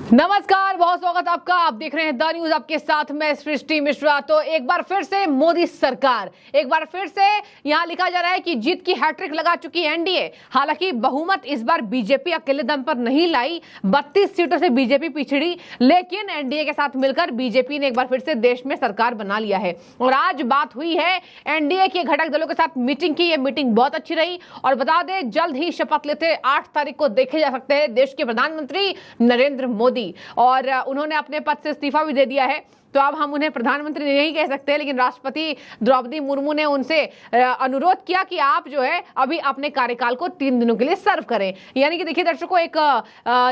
नमस्कार, बहुत स्वागत आपका। आप देख रहे हैं द न्यूज, आपके साथ मैं सृष्टि मिश्रा। तो एक बार फिर से मोदी सरकार, एक बार फिर से यहां लिखा जा रहा है कि जीत की हैट्रिक लगा चुकी एनडीए। हालांकि बहुमत इस बार बीजेपी अकेले दम पर नहीं लाई, 32 सीटों से बीजेपी पिछड़ी, लेकिन एनडीए के साथ मिलकर बीजेपी ने एक बार फिर से देश में सरकार बना लिया है। और आज बात हुई है एनडीए के घटक दलों के साथ मीटिंग की। यह मीटिंग बहुत अच्छी रही और बता दें जल्द ही शपथ लेते 8 तारीख को देखे जा सकते हैं देश के प्रधानमंत्री नरेंद्र मोदी। और उन्होंने अपने पद से इस्तीफा भी दे दिया है। तो अब हम उन्हें प्रधानमंत्री नहीं कह सकते, लेकिन राष्ट्रपति द्रौपदी मुर्मू ने उनसे अनुरोध किया कि आप जो है अभी अपने कार्यकाल को 3 दिनों के लिए सर्व करें। यानी कि देखिए दर्शकों, एक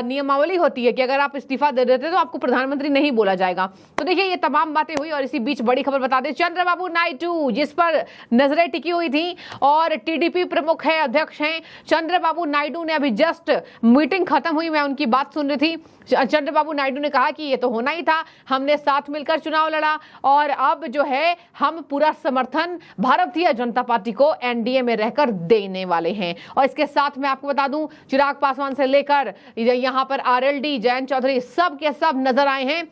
नियमावली होती है कि अगर आप इस्तीफा दे देते तो आपको प्रधानमंत्री नहीं बोला जाएगा। तो देखिए ये तमाम बातें हुई और इसी बीच बड़ी खबर बता दें, चंद्रबाबू नायडू जिस पर नजरें टिकी हुई थी और टीडीपी प्रमुख है, अध्यक्ष हैं चंद्रबाबू नायडू ने, अभी जस्ट मीटिंग खत्म हुई, मैं उनकी बात सुन रही थी। चंद्रबाबू नायडू ने कहा कि ये तो होना ही था, हमने साथ मिलकर चुनाव लड़ा और अब जो है हम पूरा समर्थन भारतीय जनता पार्टी को एनडीए में रहकर देने वाले हैं। और इसके साथ मैं आपको बता दूं, चिराग पासवान से लेकर यहां पर आरएलडी, जयंत चौधरी, सब के सब नजर आए हैं।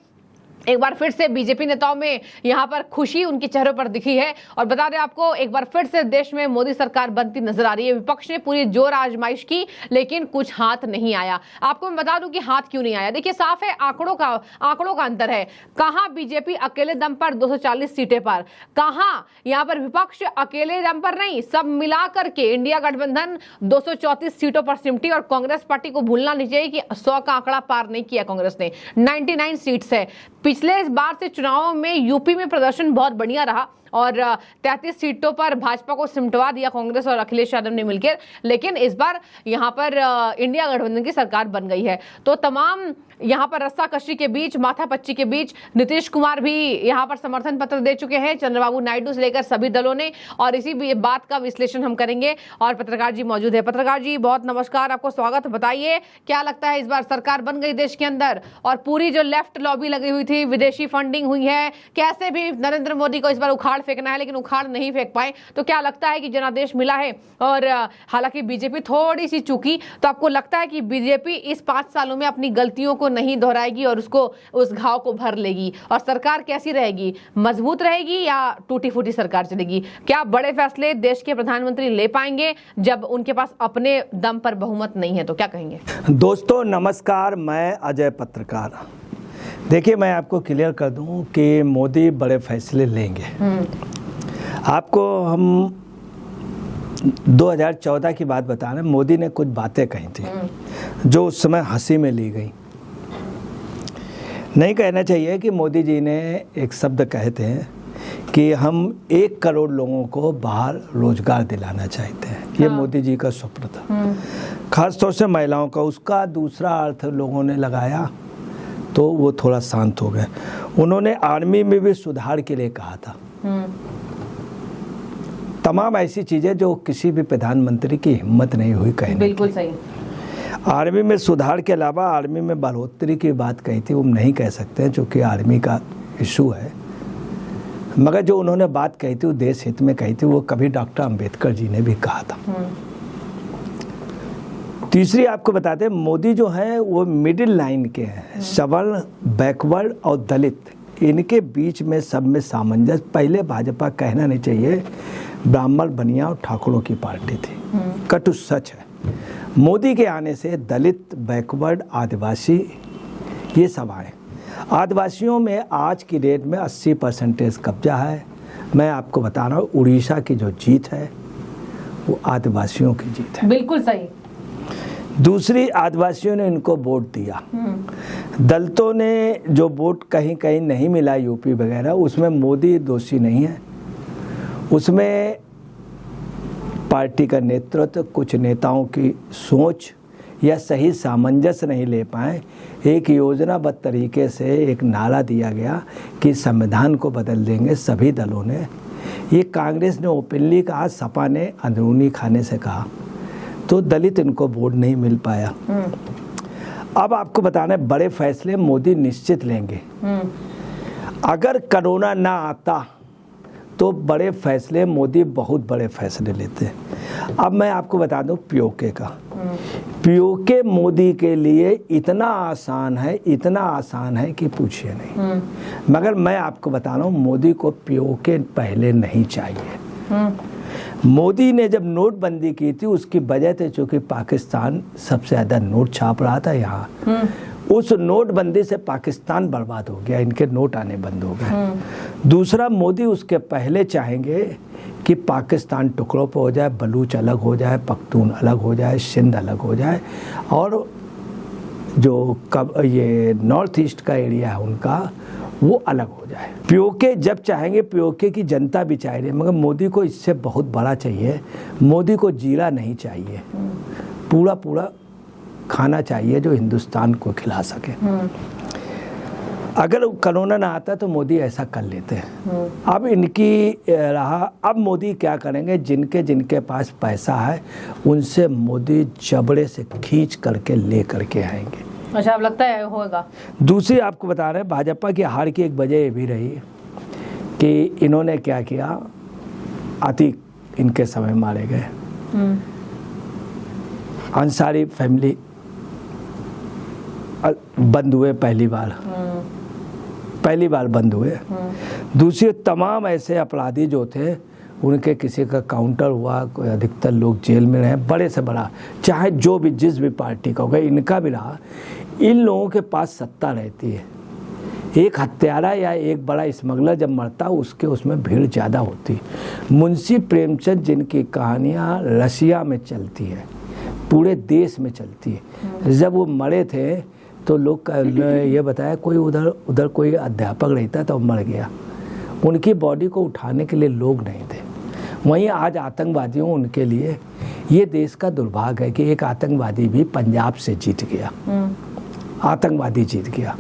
एक बार फिर से बीजेपी नेताओं में यहां पर खुशी उनके चेहरों पर दिखी है। और बता दें आपको, एक बार फिर से देश में मोदी सरकार बनती नजर आ रही है। विपक्ष ने पूरी जोर आजमाइश की, लेकिन कुछ हाथ नहीं आया। आपको मैं बता दूं कि हाथ क्यों नहीं आया। देखिए साफ है, आंकड़ों का अंतर है। कहां बीजेपी अकेले दम पर 240 सीटें पर, कहां यहां पर विपक्ष अकेले दम पर नहीं, सब मिलाकर के इंडिया गठबंधन 234 सीटों पर सिमटी। और कांग्रेस पार्टी को भूलना नहीं चाहिए कि 100 का आंकड़ा पार नहीं किया कांग्रेस ने, 99 सीट्स है। पिछले बार से चुनाव में यूपी में प्रदर्शन बहुत बढ़िया रहा और 33 सीटों पर भाजपा को सिमटवा दिया कांग्रेस और अखिलेश यादव ने मिलकर। लेकिन इस बार यहां पर इंडिया गठबंधन की सरकार बन गई है। तो तमाम यहां पर रस्साकशी के बीच, माथापच्ची के बीच नीतीश कुमार भी यहां पर समर्थन पत्र दे चुके हैं, चंद्रबाबू नायडू से लेकर सभी दलों ने। और इसी बात का विश्लेषण हम करेंगे और पत्रकार जी मौजूद है। पत्रकार जी बहुत नमस्कार, आपको स्वागत। बताइए क्या लगता है, इस बार सरकार बन गई देश के अंदर और पूरी जो लेफ्ट लॉबी लगी हुई थी, विदेशी फंडिंग हुई है, कैसे भी नरेंद्र मोदी को इस बार उखाड़ फेंकना है लेकिन उखाड़ नहीं फेंक पाए, तो क्या लगता है कि जनादेश मिला है? और हालांकि बीजेपी थोड़ी सी चूकी, तो आपको लगता है कि बीजेपी इस 5 सालों में अपनी गलतियों को नहीं दोहराएगी और उसको, उस घाव को भर लेगी? और सरकार कैसी रहेगी, मजबूत रहेगी या टूटी फूटी सरकार चलेगी? क्या बड़े फैसले देश के प्रधानमंत्री ले पाएंगे जब उनके पास अपने दम पर बहुमत नहीं है? तो क्या कहेंगे? दोस्तों नमस्कार, मैं अजय पत्रकार। देखिए मैं आपको क्लियर कर दूं कि मोदी बड़े फैसले लेंगे। आपको हम 2014 की बात बता रहे हैं। मोदी ने कुछ बातें कही थी जो उस समय हंसी में ली गई। नहीं कहना चाहिए कि मोदी जी ने एक शब्द कहे थे कि हम 1 करोड़ लोगों को बाहर रोजगार दिलाना चाहते हैं। ये मोदी जी का स्वप्न था, खास तौर से महिलाओं का। उसका दूसरा अर्थ लोगों ने लगाया तो वो थोड़ा शांत हो गए। उन्होंने आर्मी में भी सुधार के लिए कहा था। तमाम ऐसी चीजें जो किसी भी प्रधानमंत्री की हिम्मत नहीं हुई कहने की। बिल्कुल सही। आर्मी में सुधार के अलावा आर्मी में बढ़ोतरी की बात कही थी, वो नहीं कह सकते हैं क्योंकि आर्मी का इशू है। मगर जो उन्होंने बात कही थी वो देश हित में कही थी, वो कभी डॉक्टर अंबेडकर जी ने भी कहा था। तीसरी आपको बताते हैं, मोदी जो है वो मिडिल लाइन के हैं। सवर्ण, बैकवर्ड और दलित, इनके बीच में सब में सामंजस्य। पहले भाजपा कहना नहीं चाहिए, ब्राह्मण, बनिया और ठाकुरों की पार्टी थी, कटु सच है। मोदी के आने से दलित, बैकवर्ड, आदिवासी ये सब आए। आदिवासियों में आज की डेट में 80% कब्जा है। मैं आपको बता रहा हूँ, उड़ीसा की जो जीत है वो आदिवासियों की जीत है। बिल्कुल सही। दूसरी, आदिवासियों ने इनको वोट दिया। दलितों ने जो वोट कहीं कहीं नहीं मिला, यूपी वगैरह, उसमें मोदी दोषी नहीं है। उसमें पार्टी का नेतृत्व, कुछ नेताओं की सोच या सही सामंजस्य नहीं ले पाए। एक योजनाबद्ध तरीके से एक नारा दिया गया कि संविधान को बदल देंगे सभी दलों ने। ये कांग्रेस ने ओपनली कहा, सपा ने अंदरूनी खाने से कहा, तो दलित इनको वोट नहीं मिल पाया। अब आपको बताना है, बड़े फैसले मोदी निश्चित लेंगे। अगर कोरोना ना आता तो बड़े फैसले मोदी बहुत बड़े फैसले लेते हैं। अब मैं आपको बता दूं पीओके का। पीओके मोदी के लिए इतना आसान है कि पूछिए नहीं। मगर मैं आपको बता रहा हूँ, मोदी को पीओके पहले नहीं चाहिए। मोदी ने जब नोटबंदी की थी उसकी वजह थी चूंकि पाकिस्तान सबसे ज़्यादा नोट छाप रहा था यहाँ। उस नोटबंदी से पाकिस्तान बर्बाद हो गया, इनके नोट आने बंद हो गए। दूसरा, मोदी उसके पहले चाहेंगे कि पाकिस्तान टुकड़ों पर हो जाए, बलूच अलग हो जाए, पख्तून अलग हो जाए, सिंध अलग हो जाए, और जो ये नॉर्थ ईस्ट का एरिया है उनका वो अलग हो जाए। पीओके जब चाहेंगे, पीओके की जनता भी चाह रही है, मगर मोदी को इससे बहुत बड़ा चाहिए। मोदी को जीरा नहीं चाहिए, पूरा पूरा खाना चाहिए जो हिंदुस्तान को खिला सके। अगर कोरोना ना आता तो मोदी ऐसा कर लेते हैं। अब इनकी रहा, अब मोदी क्या करेंगे, जिनके जिनके पास पैसा है उनसे मोदी जबड़े से खींच करके ले करके आएंगे। अच्छा, अब लगता है होगा। दूसरी आपको बता रहे हैं, भाजपा की हार की एक वजह ये भी रही कि इन्होंने क्या किया, आतिक इनके समय मारे गए, अंसारी फैमिली बंद हुए, पहली बार बंद हुए। दूसरे तमाम ऐसे अपराधी जो थे उनके किसी का काउंटर हुआ, कोई अधिकतर लोग जेल में रहे, बड़े से बड़ा, चाहे जो भी जिस भी पार्टी का होगा, इनका भी रहा। इन लोगों के पास सत्ता रहती है। एक हत्यारा या एक बड़ा स्मगलर जब मरता उसके उसमें भीड़ ज़्यादा होती। मुंशी प्रेमचंद जिनकी कहानियाँ रशिया में चलती है, पूरे देश में चलती है, जब वो मरे थे तो लोग ये बताया कोई उधर कोई अध्यापक रहता तो मर गया, उनकी बॉडी को उठाने के लिए लोग नहीं थे। वहीं आज आतंकवादियों, उनके लिए ये देश का दुर्भाग्य है कि एक आतंकवादी भी पंजाब से जीत गया, आतंकवादी जीत गया।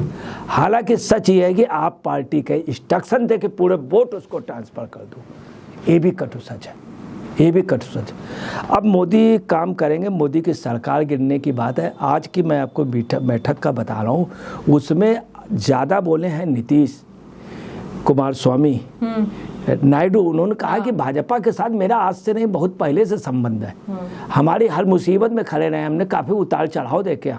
हालांकि सच ये है कि आप पार्टी के इंस्ट्रक्शन थे कि पूरे वोट उसको ट्रांसफ़र कर दो, ये भी कटु सच है, ये भी कटु सच। अब मोदी काम करेंगे, मोदी की सरकार गिरने की बात है। आज की मैं आपको बैठक का बता रहा हूँ, उसमें ज़्यादा बोले हैं नीतीश कुमार स्वामी, नायडू। उन्होंने कहा कि भाजपा के साथ मेरा आज से नहीं, बहुत पहले से संबंध है। हमारी हर मुसीबत में खड़े रहे, हमने काफ़ी उतार चढ़ाव देखे,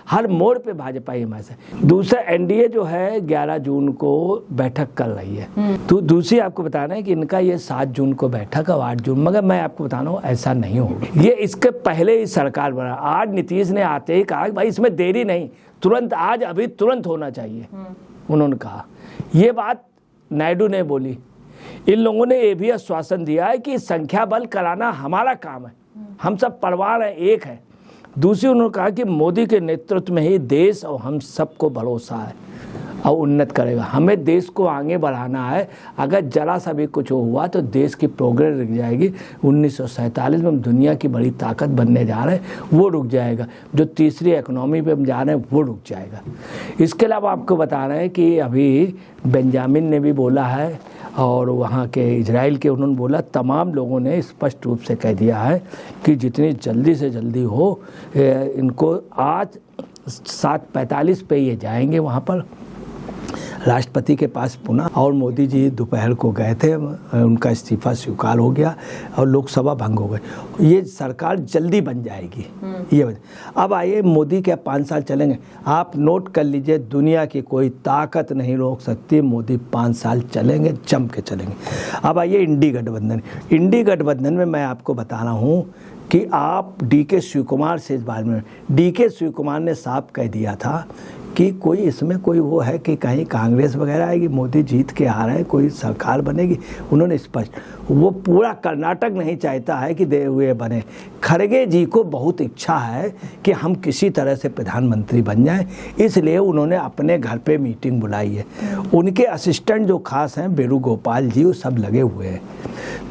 हर मोड़ पे भाजपा ही हमारे से। दूसरा, एनडीए जो है 11 जून को बैठक कर रही है। तो दूसरी आपको बताना है कि इनका ये 7 जून को बैठक और 8 जून, मगर मैं आपको बता रहा हूँ ऐसा नहीं होगा। ये इसके पहले ही सरकार बना। आज नीतीश ने आते ही कहा भाई इसमें देरी नहीं, तुरंत आज अभी तुरंत होना चाहिए, उन्होंने कहा। ये बात नायडू ने बोली। इन लोगों ने ये भी आश्वासन दिया है कि संख्या बल कराना हमारा काम है, हम सब परिवार हैं, एक है। दूसरी, उन्होंने कहा कि मोदी के नेतृत्व में ही देश और हम सबको भरोसा है और उन्नत करेगा। हमें देश को आगे बढ़ाना है, अगर जरा सा भी कुछ हुआ तो देश की प्रोग्रेस रुक जाएगी। 1947 में हम दुनिया की बड़ी ताकत बनने जा रहे हैं, वो रुक जाएगा। जो तीसरी इकोनॉमी पे हम जा रहे हैं वो रुक जाएगा। इसके अलावा आपको बता रहे हैं कि अभी बेंजामिन ने भी बोला है और वहाँ के इजराइल के उन्होंने बोला, तमाम लोगों ने स्पष्ट रूप से कह दिया है कि जितनी जल्दी से जल्दी हो, इनको आज 7:45 पे ये जाएंगे वहाँ पर राष्ट्रपति के पास पुनः। और मोदी जी दोपहर को गए थे, उनका इस्तीफा स्वीकार हो गया और लोकसभा भंग हो गई। ये सरकार जल्दी बन जाएगी, ये वजह। अब आइए, मोदी क्या 5 साल चलेंगे? आप नोट कर लीजिए, दुनिया की कोई ताकत नहीं रोक सकती, मोदी 5 साल चलेंगे, जम के चलेंगे। अब आइए इंडी गठबंधन। इंडी गठबंधन में मैं आपको बता रहा हूँ कि आप डीके शिवकुमार से इस बारे में, डीके शिवकुमार ने साफ कह दिया था कि कोई इसमें कोई वो है कि कहीं कांग्रेस वगैरह आएगी, मोदी जीत के आ रहे हैं, कोई सरकार बनेगी। उन्होंने स्पष्ट, वो पूरा कर्नाटक नहीं चाहता है कि दे हुए बने। खड़गे जी को बहुत इच्छा है कि हम किसी तरह से प्रधानमंत्री बन जाएं, इसलिए उन्होंने अपने घर पे मीटिंग बुलाई है। उनके असिस्टेंट जो खास हैं वेणुगोपाल जी, वो सब लगे हुए हैं।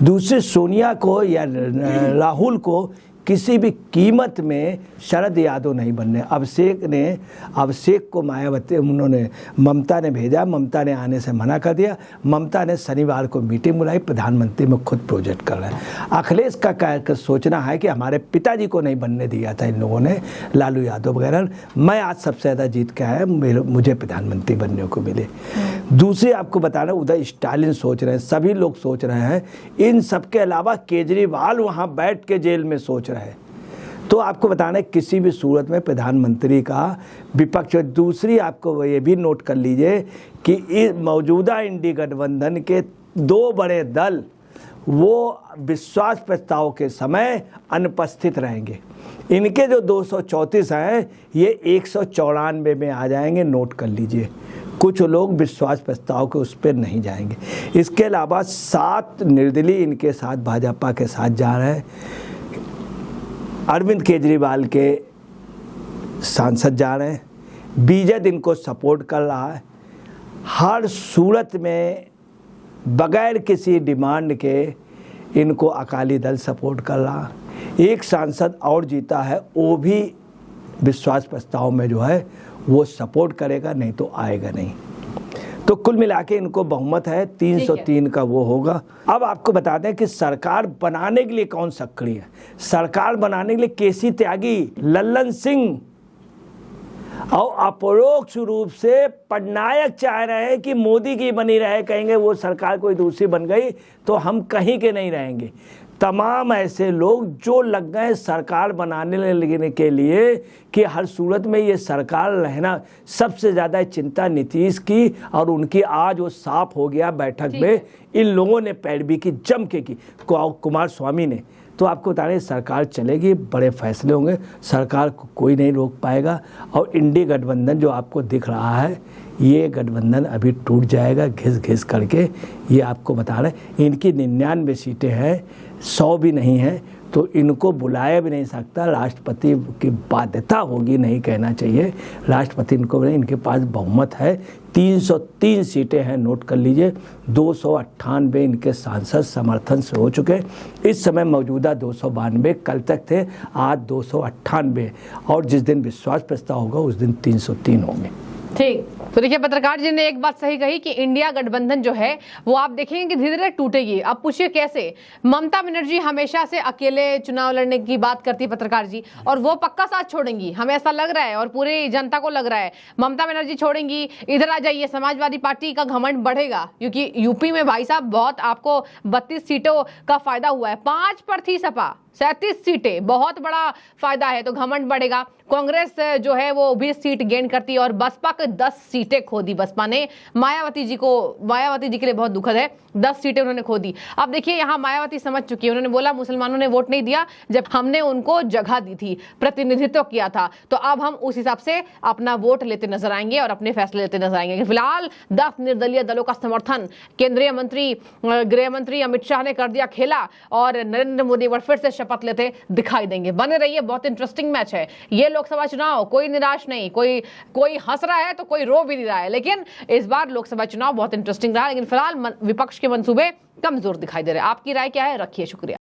दूसरे, सोनिया को या राहुल को किसी भी कीमत में शरद यादव नहीं बनने। अभिषेक को मायावती, उन्होंने ममता ने भेजा, ममता ने आने से मना कर दिया। ममता ने शनिवार को मीटिंग बुलाई, प्रधानमंत्री में खुद प्रोजेक्ट कर रहे हैं। अखिलेश का सोचना है कि हमारे पिताजी को नहीं बनने दिया था इन लोगों ने, लालू यादव वगैरह, मैं आज सबसे ज़्यादा जीत के आया, मुझे प्रधानमंत्री बनने को मिले। दूसरी आपको बताना, उधर स्टालिन सोच रहे हैं, सभी लोग सोच रहे हैं। इन सब के अलावा केजरीवाल वहाँ बैठ के जेल में सोच रहे हैं। तो आपको बताना है किसी भी सूरत में प्रधानमंत्री का विपक्ष। दूसरी आपको ये भी नोट कर लीजिए कि इस मौजूदा इंडी गठबंधन के दो बड़े दल वो विश्वास प्रस्ताव के समय अनुपस्थित रहेंगे। इनके जो 234 हैं ये 194 में आ जाएंगे, नोट कर लीजिए। कुछ लोग विश्वास प्रस्ताव के उस पर नहीं जाएंगे। इसके अलावा 7 निर्दलीय इनके साथ भाजपा के साथ जा रहे हैं। अरविंद केजरीवाल के सांसद जा रहे हैं। बीजेपी इनको सपोर्ट कर रहा है। हर सूरत में बगैर किसी डिमांड के इनको अकाली दल सपोर्ट कर रहा है। एक सांसद और जीता है, वो भी विश्वास प्रस्ताव में जो है वो सपोर्ट करेगा, नहीं तो आएगा नहीं। तो कुल मिला के इनको बहुमत है, 303 का वो होगा। अब आपको बताते हैं कि सरकार बनाने के लिए कौन सक्रिय है। सरकार बनाने के लिए केसी त्यागी, लल्लन सिंह और अपरोक्ष रूप से पटनायक चाह रहे हैं कि मोदी की बनी रहे। कहेंगे वो सरकार कोई दूसरी बन गई तो हम कहीं के नहीं रहेंगे। तमाम ऐसे लोग जो लग गए सरकार बनाने लगने के लिए कि हर सूरत में ये सरकार रहना। सबसे ज़्यादा चिंता नीतीश की, और उनकी आज वो साफ हो गया बैठक में। इन लोगों ने पैरवी की जम के की, कुमार स्वामी ने। तो आपको बता रहे सरकार चलेगी, बड़े फैसले होंगे, सरकार को कोई नहीं रोक पाएगा। और इंडी गठबंधन जो आपको दिख रहा है, ये गठबंधन अभी टूट जाएगा घिस घिस करके। ये आपको बता रहे इनकी 99 सीटें हैं, 100 भी नहीं है, तो इनको बुलाया भी नहीं सकता। राष्ट्रपति की बाध्यता होगी, नहीं कहना चाहिए। राष्ट्रपति इनको, इनके पास बहुमत है, 303 सीटें हैं, नोट कर लीजिए। 298 इनके सांसद समर्थन से हो चुके। इस समय मौजूदा 292, कल तक थे, आज 298, और जिस दिन विश्वास प्रस्ताव होगा उस दिन 303 होंगे। ठीक। तो देखिए पत्रकार जी ने एक बात सही कही कि इंडिया गठबंधन जो है वो आप देखेंगे कि धीरे धीरे टूटेगी। अब पूछिए कैसे। ममता बनर्जी हमेशा से अकेले चुनाव लड़ने की बात करती है पत्रकार जी, और वो पक्का साथ छोड़ेंगी, हमें ऐसा लग रहा है और पूरी जनता को लग रहा है। ममता बनर्जी छोड़ेंगी, इधर आ जाइए, समाजवादी पार्टी का घमंड बढ़ेगा, क्योंकि यूपी में भाई साहब बहुत आपको 32 सीटों का फायदा हुआ है। 5 पर थी सपा, 37 सीटें, बहुत बड़ा फायदा है, तो घमंड बढ़ेगा। कांग्रेस जो है वो 20 सीट गेन करती है, और बसपा के 10 सीटें खो दी बसपा ने। मायावती जी के लिए बहुत दुखद है, 10 सीटें उन्होंने खो दी। अब देखिए यहाँ मायावती समझ चुकी है, उन्होंने बोला मुसलमानों ने वोट नहीं दिया जब हमने उनको जगह दी थी, प्रतिनिधित्व किया था, तो अब हम उस हिसाब से अपना वोट लेते नजर आएंगे और अपने फैसले लेते नजर आएंगे। फिलहाल 10 निर्दलीय दलों का समर्थन केंद्रीय मंत्री गृह मंत्री अमित शाह ने कर दिया खेला, और नरेंद्र मोदी एक बार फिर से शपथ लेते दिखाई देंगे। बने रहिए, बहुत इंटरेस्टिंग मैच है ये लोकसभा चुनाव। कोई निराश नहीं, कोई हंस रहा है तो कोई रो भी नहीं रहा है, लेकिन इस बार लोकसभा चुनाव बहुत इंटरेस्टिंग रहा। लेकिन फिलहाल विपक्ष के मंसूबे कमजोर दिखाई दे रहे हैं। आपकी राय क्या है, रखिए, शुक्रिया।